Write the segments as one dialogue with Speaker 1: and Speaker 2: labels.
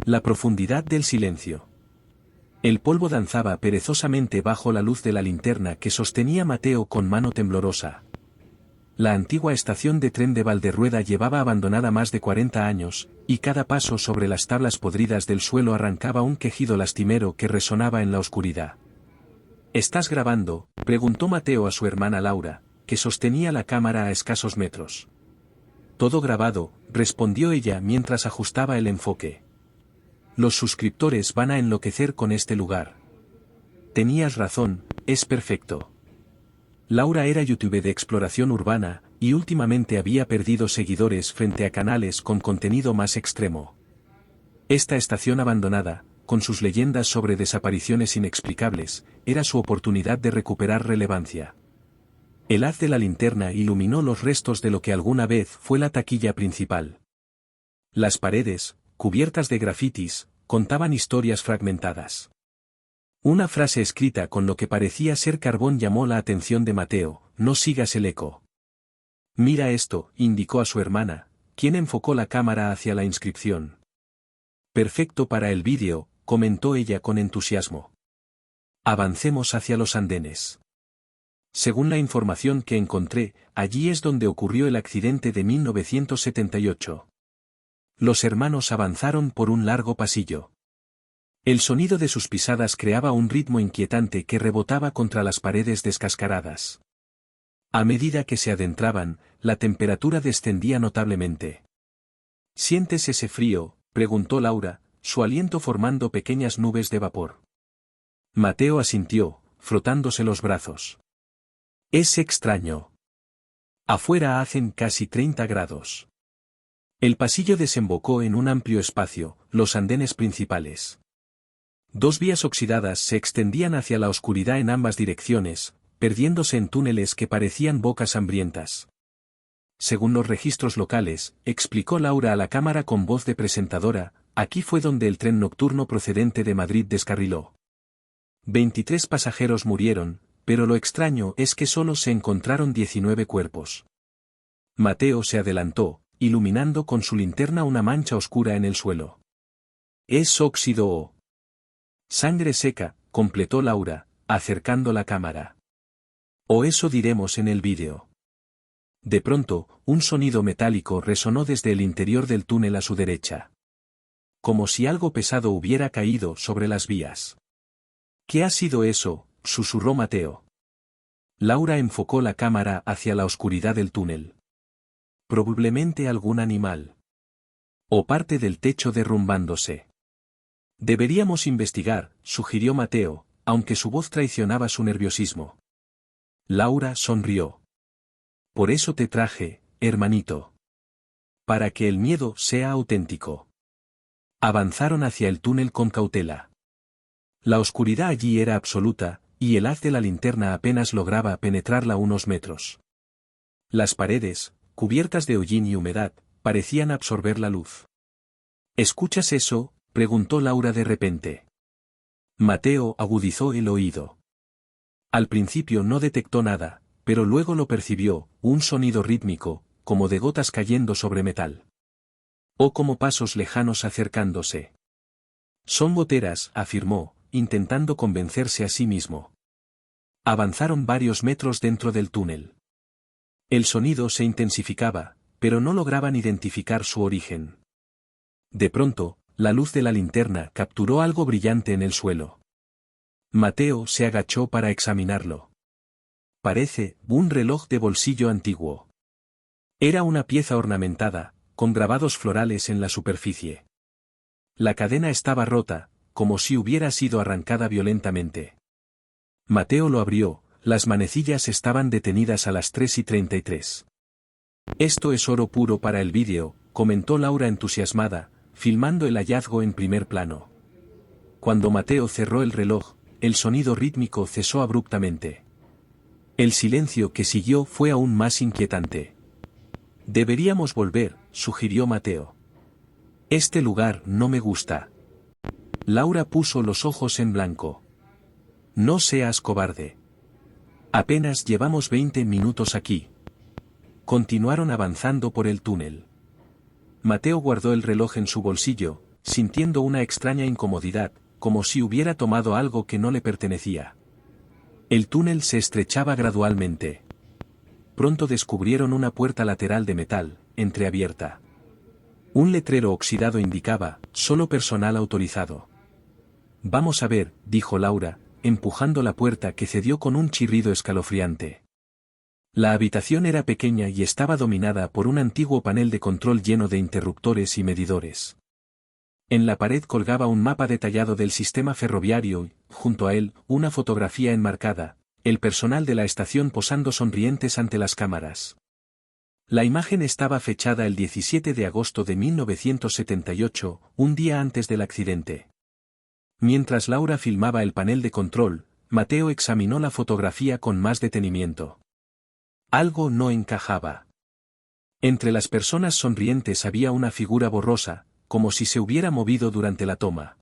Speaker 1: La profundidad del silencio. El polvo danzaba perezosamente bajo la luz de la linterna que sostenía Mateo con mano temblorosa. La antigua estación de tren de Valderrueda llevaba abandonada más de 40 años, y cada paso sobre las tablas podridas del suelo arrancaba un quejido lastimero que resonaba en la oscuridad. ¿Estás grabando?, preguntó Mateo a su hermana Laura, que sostenía la cámara a escasos metros. Todo grabado, respondió ella mientras ajustaba el enfoque. Los suscriptores van a enloquecer con este lugar. Tenías razón, es perfecto. Laura era youtuber de exploración urbana, y últimamente había perdido seguidores frente a canales con contenido más extremo. Esta estación abandonada, con sus leyendas sobre desapariciones inexplicables, era su oportunidad de recuperar relevancia. El haz de la linterna iluminó los restos de lo que alguna vez fue la taquilla principal. Las paredes, cubiertas de grafitis, contaban historias fragmentadas. Una frase escrita con lo que parecía ser carbón llamó la atención de Mateo: no sigas el eco. Mira esto, indicó a su hermana, quien enfocó la cámara hacia la inscripción. Perfecto para el vídeo, comentó ella con entusiasmo. Avancemos hacia los andenes. Según la información que encontré, allí es donde ocurrió el accidente de 1978. Los hermanos avanzaron por un largo pasillo. El sonido de sus pisadas creaba un ritmo inquietante que rebotaba contra las paredes descascaradas. A medida que se adentraban, la temperatura descendía notablemente. ¿Sientes ese frío?, preguntó Laura, su aliento formando pequeñas nubes de vapor. Mateo asintió, frotándose los brazos. Es extraño. Afuera hacen casi 30 grados. El pasillo desembocó en un amplio espacio, los andenes principales. Dos vías oxidadas se extendían hacia la oscuridad en ambas direcciones, perdiéndose en túneles que parecían bocas hambrientas. Según los registros locales, explicó Laura a la cámara con voz de presentadora, aquí fue donde el tren nocturno procedente de Madrid descarriló. 23 pasajeros murieron, pero lo extraño es que solo se encontraron 19 cuerpos. Mateo se adelantó, iluminando con su linterna una mancha oscura en el suelo. Es óxido o sangre seca, completó Laura, acercando la cámara. O eso diremos en el vídeo. De pronto, un sonido metálico resonó desde el interior del túnel a su derecha. Como si algo pesado hubiera caído sobre las vías. ¿Qué ha sido eso?, susurró Mateo. Laura enfocó la cámara hacia la oscuridad del túnel. Probablemente algún animal. O parte del techo derrumbándose. Deberíamos investigar, sugirió Mateo, aunque su voz traicionaba su nerviosismo. Laura sonrió. Por eso te traje, hermanito. Para que el miedo sea auténtico. Avanzaron hacia el túnel con cautela. La oscuridad allí era absoluta, y el haz de la linterna apenas lograba penetrarla unos metros. Las paredes, cubiertas de hollín y humedad, parecían absorber la luz. ¿Escuchas eso?, preguntó Laura de repente. Mateo agudizó el oído. Al principio no detectó nada, pero luego lo percibió, un sonido rítmico, como de gotas cayendo sobre metal. O como pasos lejanos acercándose. Son goteras, afirmó, intentando convencerse a sí mismo. Avanzaron varios metros dentro del túnel. El sonido se intensificaba, pero no lograban identificar su origen. De pronto, la luz de la linterna capturó algo brillante en el suelo. Mateo se agachó para examinarlo. Parece un reloj de bolsillo antiguo. Era una pieza ornamentada, con grabados florales en la superficie. La cadena estaba rota, como si hubiera sido arrancada violentamente. Mateo lo abrió, las manecillas estaban detenidas a las 3:33. Esto es oro puro para el vídeo, comentó Laura entusiasmada, filmando el hallazgo en primer plano. Cuando Mateo cerró el reloj, el sonido rítmico cesó abruptamente. El silencio que siguió fue aún más inquietante. Deberíamos volver, sugirió Mateo. Este lugar no me gusta. Laura puso los ojos en blanco. No seas cobarde. Apenas llevamos 20 minutos aquí. Continuaron avanzando por el túnel. Mateo guardó el reloj en su bolsillo, sintiendo una extraña incomodidad, como si hubiera tomado algo que no le pertenecía. El túnel se estrechaba gradualmente. Pronto descubrieron una puerta lateral de metal, entreabierta. Un letrero oxidado indicaba, solo personal autorizado. Vamos a ver, dijo Laura, empujando la puerta que cedió con un chirrido escalofriante. La habitación era pequeña y estaba dominada por un antiguo panel de control lleno de interruptores y medidores. En la pared colgaba un mapa detallado del sistema ferroviario y, junto a él, una fotografía enmarcada, el personal de la estación posando sonrientes ante las cámaras. La imagen estaba fechada el 17 de agosto de 1978, un día antes del accidente. Mientras Laura filmaba el panel de control, Mateo examinó la fotografía con más detenimiento. Algo no encajaba. Entre las personas sonrientes había una figura borrosa, como si se hubiera movido durante la toma.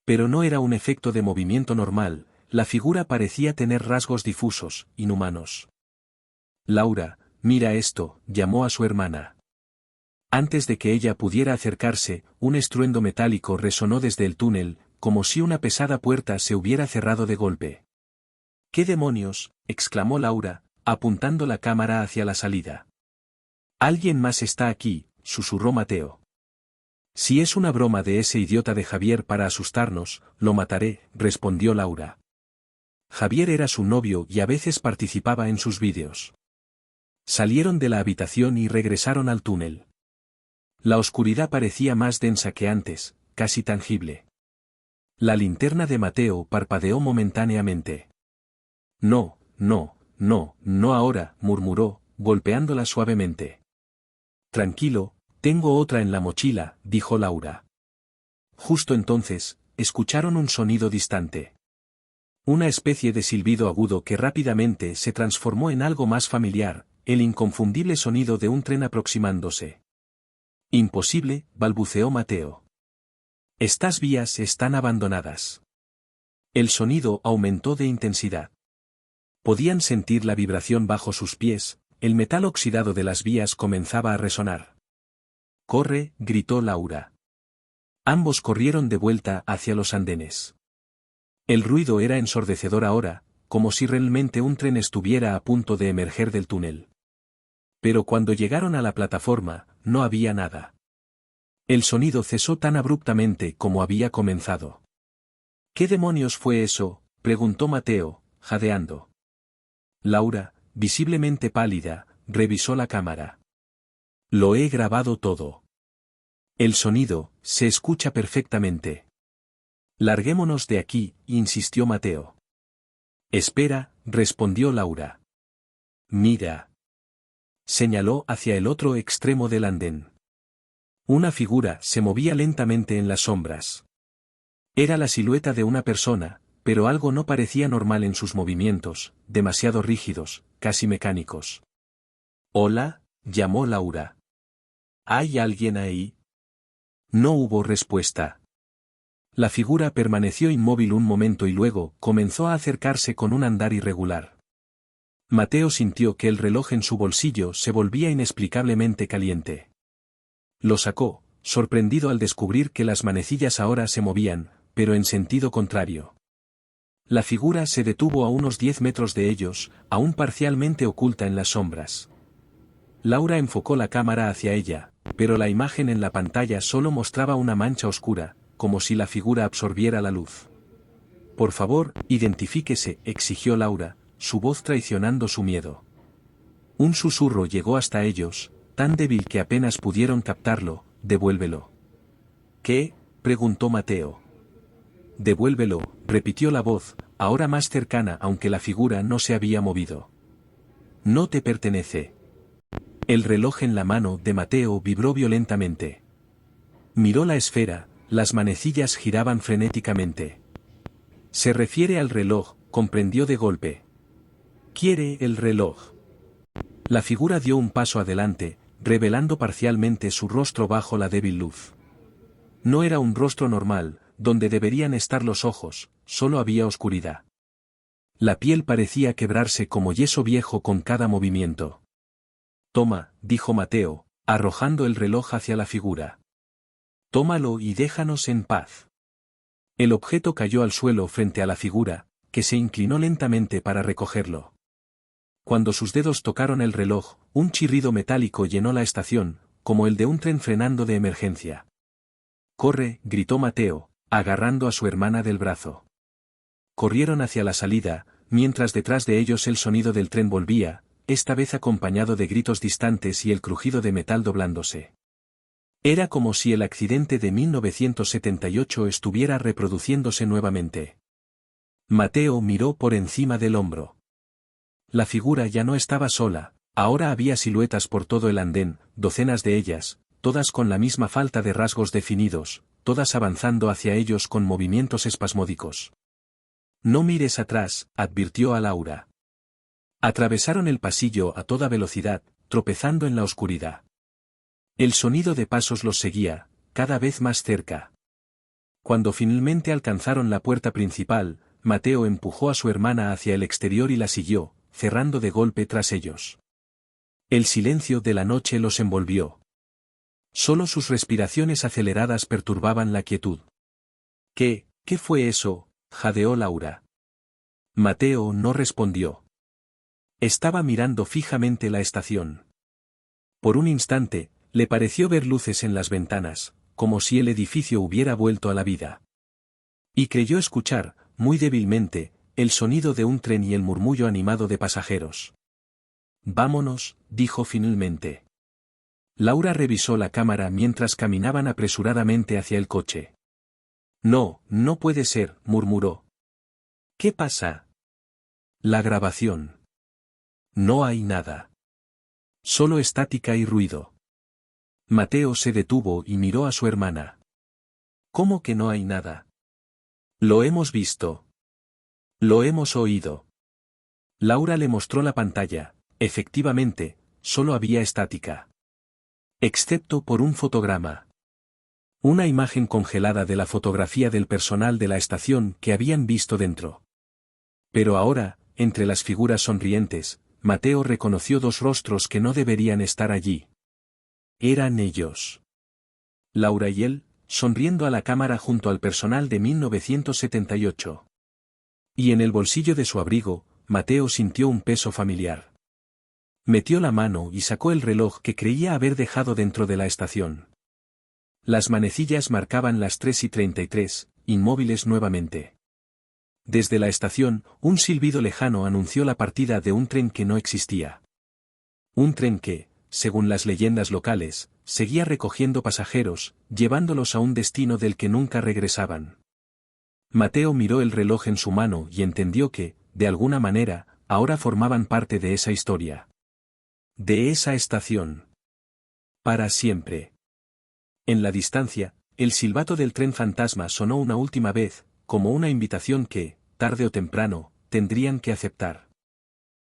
Speaker 1: Pero no era un efecto de movimiento normal, la figura parecía tener rasgos difusos, inhumanos. Laura, mira esto, llamó a su hermana. Antes de que ella pudiera acercarse, un estruendo metálico resonó desde el túnel, como si una pesada puerta se hubiera cerrado de golpe. ¿Qué demonios?, exclamó Laura, apuntando la cámara hacia la salida. Alguien más está aquí, susurró Mateo. Si es una broma de ese idiota de Javier para asustarnos, lo mataré, respondió Laura. Javier era su novio y a veces participaba en sus vídeos. Salieron de la habitación y regresaron al túnel. La oscuridad parecía más densa que antes, casi tangible. La linterna de Mateo parpadeó momentáneamente. No, no, no, no ahora, murmuró, golpeándola suavemente. Tranquilo, tengo otra en la mochila, dijo Laura. Justo entonces, escucharon un sonido distante. Una especie de silbido agudo que rápidamente se transformó en algo más familiar, el inconfundible sonido de un tren aproximándose. Imposible, balbuceó Mateo. Estas vías están abandonadas. El sonido aumentó de intensidad. Podían sentir la vibración bajo sus pies, el metal oxidado de las vías comenzaba a resonar. «Corre», gritó Laura. Ambos corrieron de vuelta hacia los andenes. El ruido era ensordecedor ahora, como si realmente un tren estuviera a punto de emerger del túnel. Pero cuando llegaron a la plataforma, no había nada. El sonido cesó tan abruptamente como había comenzado. «¿Qué demonios fue eso?», preguntó Mateo, jadeando. Laura, visiblemente pálida, revisó la cámara. «Lo he grabado todo. El sonido, se escucha perfectamente». «Larguémonos de aquí», insistió Mateo. «Espera», respondió Laura. «Mira». Señaló hacia el otro extremo del andén. Una figura se movía lentamente en las sombras. Era la silueta de una persona, pero algo no parecía normal en sus movimientos, demasiado rígidos, casi mecánicos. «Hola», llamó Laura. «¿Hay alguien ahí?» No hubo respuesta. La figura permaneció inmóvil un momento y luego comenzó a acercarse con un andar irregular. Mateo sintió que el reloj en su bolsillo se volvía inexplicablemente caliente. Lo sacó, sorprendido al descubrir que las manecillas ahora se movían, pero en sentido contrario. La figura se detuvo a unos 10 metros de ellos, aún parcialmente oculta en las sombras. Laura enfocó la cámara hacia ella, pero la imagen en la pantalla solo mostraba una mancha oscura, como si la figura absorbiera la luz. «Por favor, identifíquese», exigió Laura, su voz traicionando su miedo. Un susurro llegó hasta ellos, tan débil que apenas pudieron captarlo. «Devuélvelo». «¿Qué?», preguntó Mateo. «Devuélvelo», repitió la voz, ahora más cercana aunque la figura no se había movido. «No te pertenece». El reloj en la mano de Mateo vibró violentamente. Miró la esfera, las manecillas giraban frenéticamente. «Se refiere al reloj», comprendió de golpe. «Quiere el reloj». La figura dio un paso adelante, revelando parcialmente su rostro bajo la débil luz. No era un rostro normal, donde deberían estar los ojos, solo había oscuridad. La piel parecía quebrarse como yeso viejo con cada movimiento. «Toma», dijo Mateo, arrojando el reloj hacia la figura. Tómalo y déjanos en paz. El objeto cayó al suelo frente a la figura, que se inclinó lentamente para recogerlo. Cuando sus dedos tocaron el reloj, un chirrido metálico llenó la estación, como el de un tren frenando de emergencia. «Corre», gritó Mateo, agarrando a su hermana del brazo. Corrieron hacia la salida, mientras detrás de ellos el sonido del tren volvía, esta vez acompañado de gritos distantes y el crujido de metal doblándose. Era como si el accidente de 1978 estuviera reproduciéndose nuevamente. Mateo miró por encima del hombro. La figura ya no estaba sola, ahora había siluetas por todo el andén, docenas de ellas, todas con la misma falta de rasgos definidos, todas avanzando hacia ellos con movimientos espasmódicos. «No mires atrás», advirtió a Laura. Atravesaron el pasillo a toda velocidad, tropezando en la oscuridad. El sonido de pasos los seguía, cada vez más cerca. Cuando finalmente alcanzaron la puerta principal, Mateo empujó a su hermana hacia el exterior y la siguió, cerrando de golpe tras ellos. El silencio de la noche los envolvió. Solo sus respiraciones aceleradas perturbaban la quietud. ¿Qué fue eso?, jadeó Laura. Mateo no respondió. Estaba mirando fijamente la estación. Por un instante, le pareció ver luces en las ventanas, como si el edificio hubiera vuelto a la vida. Y creyó escuchar, muy débilmente, el sonido de un tren y el murmullo animado de pasajeros. «Vámonos», dijo finalmente. Laura revisó la cámara mientras caminaban apresuradamente hacia el coche. «No puede ser», murmuró. «¿Qué pasa?» «La grabación. No hay nada. Solo estática y ruido». Mateo se detuvo y miró a su hermana. «¿Cómo que no hay nada?» «Lo hemos visto. Lo hemos oído». Laura le mostró la pantalla. Efectivamente, solo había estática. Excepto por un fotograma. Una imagen congelada de la fotografía del personal de la estación que habían visto dentro. Pero ahora, entre las figuras sonrientes, Mateo reconoció dos rostros que no deberían estar allí. Eran ellos. Laura y él, sonriendo a la cámara junto al personal de 1978. Y en el bolsillo de su abrigo, Mateo sintió un peso familiar. Metió la mano y sacó el reloj que creía haber dejado dentro de la estación. Las manecillas marcaban las 3:33, inmóviles nuevamente. Desde la estación, un silbido lejano anunció la partida de un tren que no existía. Un tren que, según las leyendas locales, seguía recogiendo pasajeros, llevándolos a un destino del que nunca regresaban. Mateo miró el reloj en su mano y entendió que, de alguna manera, ahora formaban parte de esa historia. De esa estación. Para siempre. En la distancia, el silbato del tren fantasma sonó una última vez, como una invitación que, tarde o temprano, tendrían que aceptar.